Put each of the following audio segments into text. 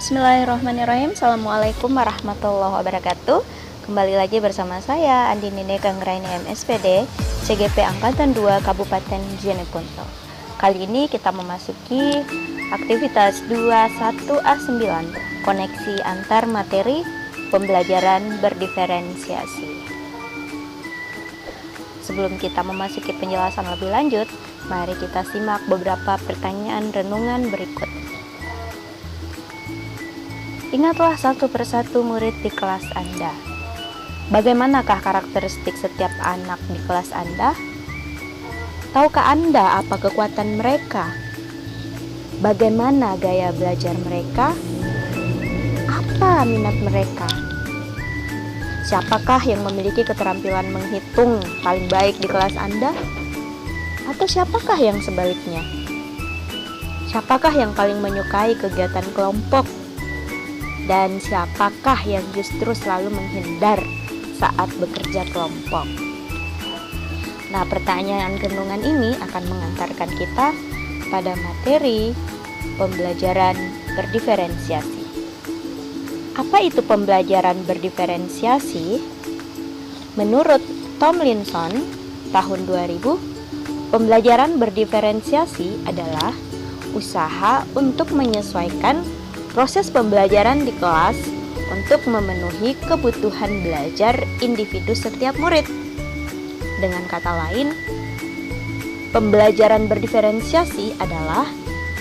Bismillahirrahmanirrahim. Assalamualaikum warahmatullahi wabarakatuh. Kembali lagi bersama saya Andi Nine Kanggraini MSPD CGP Angkatan 2 Kabupaten Jeneponto. Kali ini kita memasuki aktivitas 21A9, koneksi antar materi pembelajaran berdiferensiasi. Sebelum kita memasuki penjelasan lebih lanjut, mari kita simak beberapa pertanyaan renungan berikut. Ingatlah satu persatu murid di kelas Anda. Bagaimanakah karakteristik setiap anak di kelas Anda? Tahukah Anda apa kekuatan mereka? Bagaimana gaya belajar mereka? Apa minat mereka? Siapakah yang memiliki keterampilan menghitung paling baik di kelas Anda? Atau siapakah yang sebaliknya? Siapakah yang paling menyukai kegiatan kelompok? Dan siapakah yang justru selalu menghindar saat bekerja kelompok? Nah, pertanyaan renungan ini akan mengantarkan kita pada materi pembelajaran berdiferensiasi. Apa itu pembelajaran berdiferensiasi? Menurut Tomlinson tahun 2000, pembelajaran berdiferensiasi adalah usaha untuk menyesuaikan proses pembelajaran di kelas untuk memenuhi kebutuhan belajar individu setiap murid. Dengan kata lain, pembelajaran berdiferensiasi adalah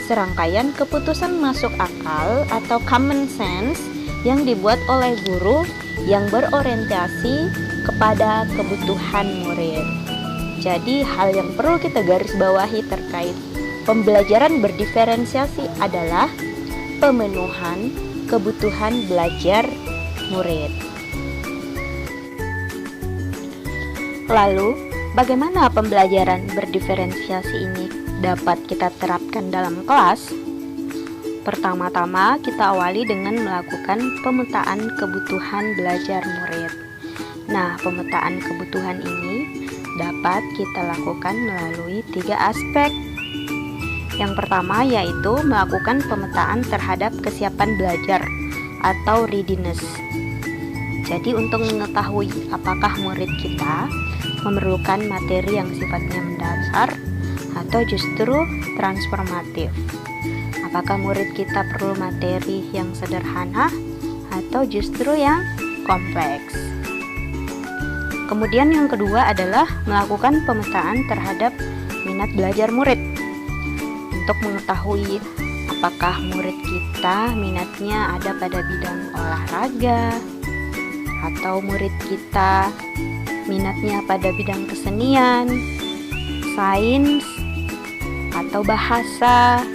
serangkaian keputusan masuk akal atau common sense yang dibuat oleh guru yang berorientasi kepada kebutuhan murid. Jadi, hal yang perlu kita garis bawahi terkait pembelajaran berdiferensiasi adalah pemenuhan kebutuhan belajar murid. Lalu, bagaimana pembelajaran berdiferensiasi ini dapat kita terapkan dalam kelas? Pertama-tama, kita awali dengan melakukan pemetaan kebutuhan belajar murid. Nah, pemetaan kebutuhan ini dapat kita lakukan melalui 3 aspek. Yang pertama yaitu melakukan pemetaan terhadap kesiapan belajar atau readiness. Jadi untuk mengetahui apakah murid kita memerlukan materi yang sifatnya mendasar atau justru transformatif. Apakah murid kita perlu materi yang sederhana atau justru yang kompleks. Kemudian yang kedua adalah melakukan pemetaan terhadap minat belajar murid. Untuk mengetahui apakah murid kita minatnya ada pada bidang olahraga, atau murid kita minatnya pada bidang kesenian, sains, atau bahasa,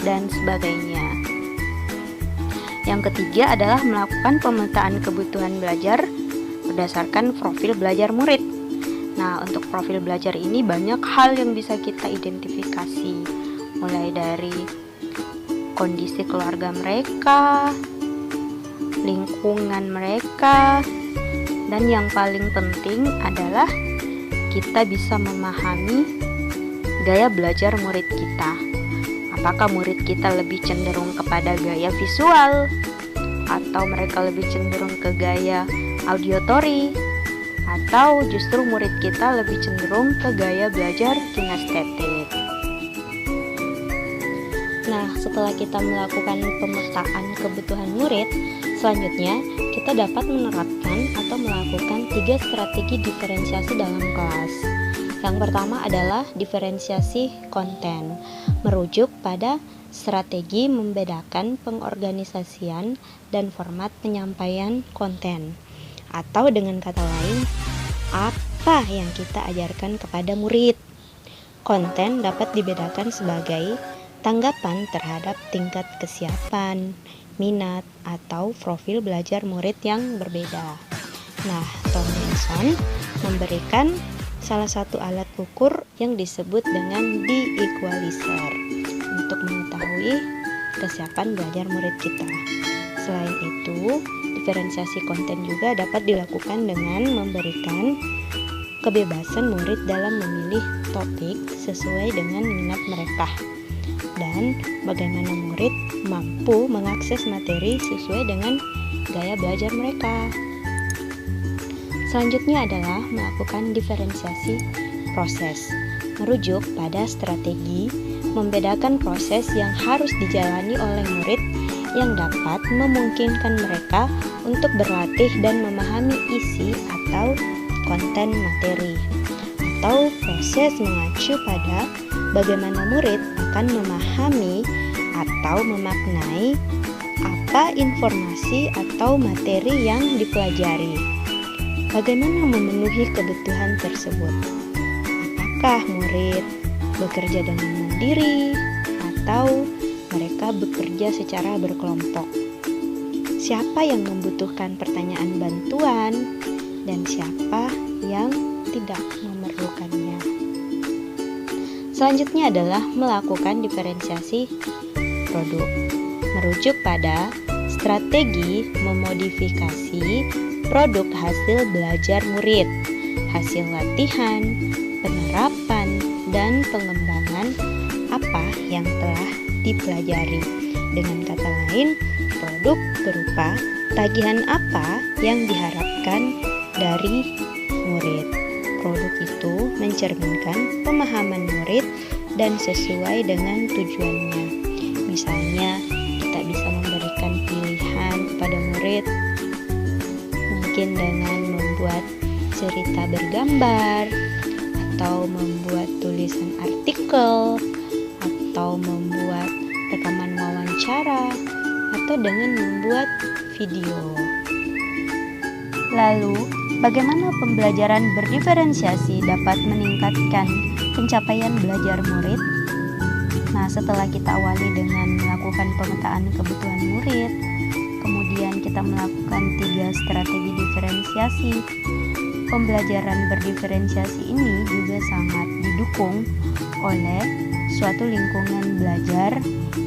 dan sebagainya. Yang ketiga adalah melakukan pemetaan kebutuhan belajar berdasarkan profil belajar murid. Nah, untuk profil belajar ini banyak hal yang bisa kita identifikasi, mulai dari kondisi keluarga mereka, lingkungan mereka, dan yang paling penting adalah kita bisa memahami gaya belajar murid kita. Apakah murid kita lebih cenderung kepada gaya visual, atau mereka lebih cenderung ke gaya auditory, atau justru murid kita lebih cenderung ke gaya belajar kinestetik. Nah, setelah kita melakukan pemetaan kebutuhan murid, selanjutnya kita dapat menerapkan atau melakukan 3 strategi diferensiasi dalam kelas. Yang pertama adalah diferensiasi konten, merujuk pada strategi membedakan pengorganisasian dan format penyampaian konten. Atau dengan kata lain, apa yang kita ajarkan kepada murid. Konten dapat dibedakan sebagai tanggapan terhadap tingkat kesiapan, minat, atau profil belajar murid yang berbeda. Nah, Tomlinson memberikan salah satu alat ukur yang disebut dengan de-equalizer untuk mengetahui kesiapan belajar murid kita. Selain itu, diferensiasi konten juga dapat dilakukan dengan memberikan kebebasan murid dalam memilih topik sesuai dengan minat mereka. Dan dan bagaimana murid mampu mengakses materi sesuai dengan gaya belajar mereka. Selanjutnya adalah melakukan diferensiasi proses, merujuk pada strategi membedakan proses yang harus dijalani oleh murid yang dapat memungkinkan mereka untuk berlatih dan memahami isi atau konten materi, atau proses mengacu pada bagaimana murid akan memahami atau memaknai apa informasi atau materi yang dipelajari. Bagaimana memenuhi kebutuhan tersebut? Apakah murid bekerja dengan mandiri atau mereka bekerja secara berkelompok? Siapa yang membutuhkan pertanyaan bantuan dan siapa yang tidak memerlukannya? Selanjutnya adalah melakukan diferensiasi produk, merujuk pada strategi memodifikasi produk hasil belajar murid, hasil latihan, penerapan, dan pengembangan apa yang telah dipelajari. Dengan kata lain, produk berupa tagihan apa yang diharapkan dari murid. Produk itu mencerminkan pemahaman murid dan sesuai dengan tujuannya. Misalnya, kita bisa memberikan pilihan kepada murid, mungkin dengan membuat cerita bergambar, atau membuat tulisan artikel, atau membuat rekaman wawancara, atau dengan membuat video. Lalu, bagaimana pembelajaran berdiferensiasi dapat meningkatkan pencapaian belajar murid? Nah, setelah kita awali dengan melakukan pemetaan kebutuhan murid, kemudian kita melakukan 3 strategi diferensiasi. Pembelajaran berdiferensiasi ini juga sangat didukung oleh suatu lingkungan belajar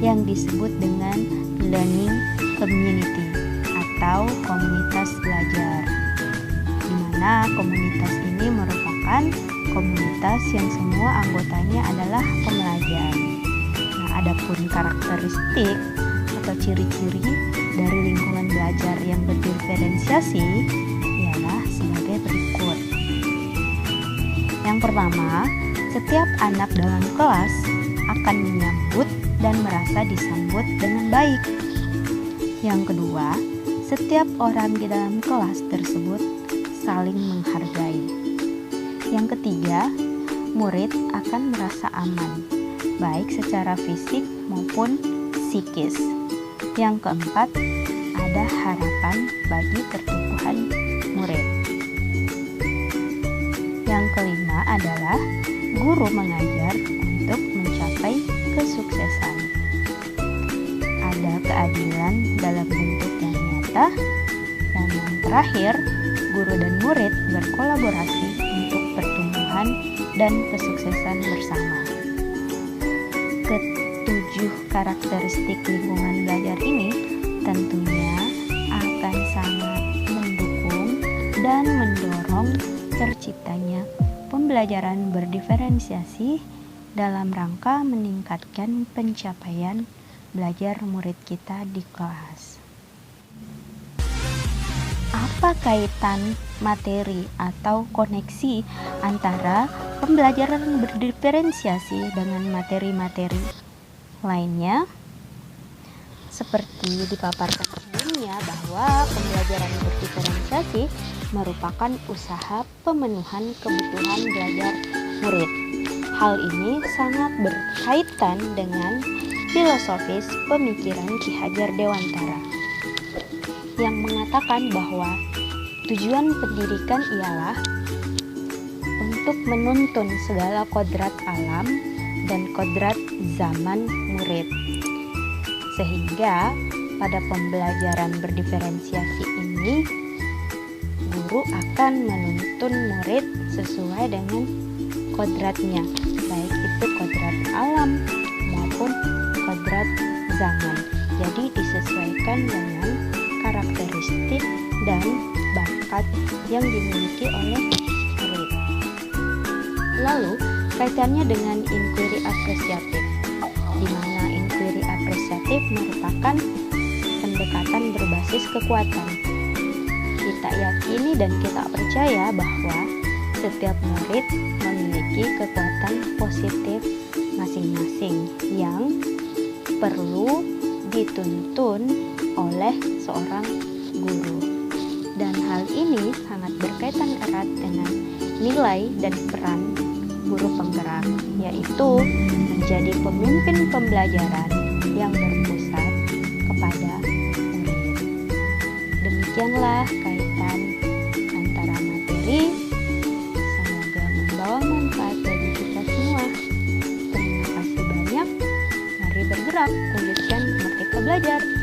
yang disebut dengan learning community atau komunitas belajar, di mana komunitas ini merupakan komunitas yang semua anggotanya adalah pembelajar. Nah, adapun karakteristik atau ciri-ciri dari lingkungan belajar yang berdiferensiasi ialah sebagai berikut. Yang pertama, setiap anak dalam kelas akan menyambut dan merasa disambut dengan baik. Yang kedua, setiap orang di dalam kelas tersebut saling menghargai. Yang ketiga, murid akan merasa aman, baik secara fisik maupun psikis. Yang keempat, ada harapan bagi pertumbuhan murid. Yang kelima adalah guru mengajar untuk mencapai kesuksesan. Ada keadilan dalam bentuk yang nyata. Dan yang terakhir, guru dan murid berkolaborasi untuk pertumbuhan dan kesuksesan bersama. Ketujuh karakteristik lingkungan belajar ini tentunya akan sangat mendukung dan mendorong terciptanya pembelajaran berdiferensiasi dalam rangka meningkatkan pencapaian belajar murid kita di kelas. Apa kaitan materi atau koneksi antara pembelajaran berdiferensiasi dengan materi-materi lainnya? Seperti dipaparkan sebelumnya bahwa pembelajaran berdiferensiasi merupakan usaha pemenuhan kebutuhan belajar murid. Hal ini sangat berkaitan dengan filosofis pemikiran Ki Hajar Dewantara yang mengatakan bahwa tujuan pendidikan ialah untuk menuntun segala kodrat alam dan kodrat zaman murid. Sehingga pada pembelajaran berdiferensiasi ini, guru akan menuntun murid sesuai dengan kodratnya, baik itu kodrat alam maupun kodrat zaman. Jadi disesuaikan dengan karakteristik dan bakat yang dimiliki oleh murid. Lalu kaitannya dengan inquiry apresiatif, di mana murid merupakan pendekatan berbasis kekuatan. Kita yakini dan kita percaya bahwa setiap murid memiliki kekuatan positif masing-masing yang perlu dituntun oleh seorang guru. Dan hal ini sangat berkaitan erat dengan nilai dan peran guru penggerak, yaitu menjadi pemimpin pembelajaran yang berpusat kepada murid. Demikianlah kaitan antara materi. Semoga membawa manfaat bagi kita semua. Terima kasih banyak. Mari bergerak, lanjutkan Merdeka Belajar.